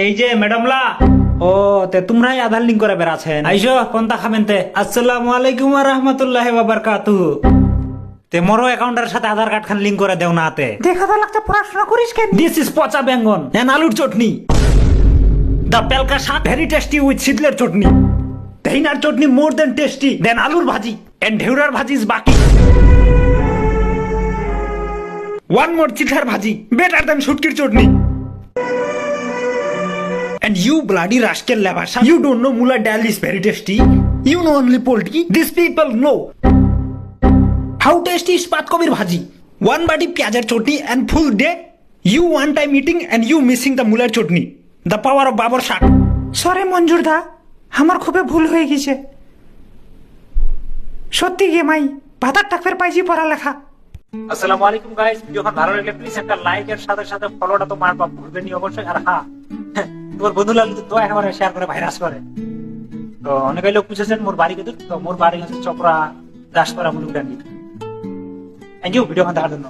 এই যে ম্যাডামলা, ও তে তোমরাই আধার লিঙ্ক করে বেড়াছেন। আইসো কোনটা খাবেন তে? আসসালামু আলাইকুম ওয়া রাহমাতুল্লাহি ওয়া বারাকাতুহু। তে মোরো অ্যাকাউন্টের সাথে আধার কার্ড খান লিঙ্ক করে দেও না তে। দেখা তো লাগছে পড়াশোনা করিস কেন? দিস ইজ পচা বেঙ্গন এন্ড আলুর চটনি। The pelka shaak very tasty with সিডলের চটনি। দহিনার chutney more than tasty than আলুর ভাজি এন্ড ঢেউরার ভাজি ইজ বাকি। ওয়ান মোর চিঠার ভাজি বেটার দেন শুটকির চটনি। And you bloody rascal lavasha, you don't know mula dal is very tasty. You know only poultry. These people know how tasty is patkobir bhaji. One body pyazar chutney and full day. You one time eating and you missing the mula chutney. The power of Babur Shah. সরে মঞ্জুর দা, আমার খুবই ভুল হয়ে গেছে। সত্যি গে মাই ভাতার টাকফের পাইছি পড়ালেখা। আসসালামু আলাইকুম গাইস, ভিডিওটা ভালো লাগলে প্লিজ একটা লাইক এর সাথে সাথে ফলোটা তো মারবা ভুলবেন না অবশ্যই। আর হ্যাঁ, তোমার বন্ধুরা তো একেবারে শেয়ার করে ভাইরাস করে। তো অনেক লোক পুছেছেন মোর বাড়ি কত, তো মোর বাড়ি হচ্ছে চপড়া দাসপাড়া মুলুকডাঙ্গি। থ্যাংক ইউ ভিডিও দেখার জন্য।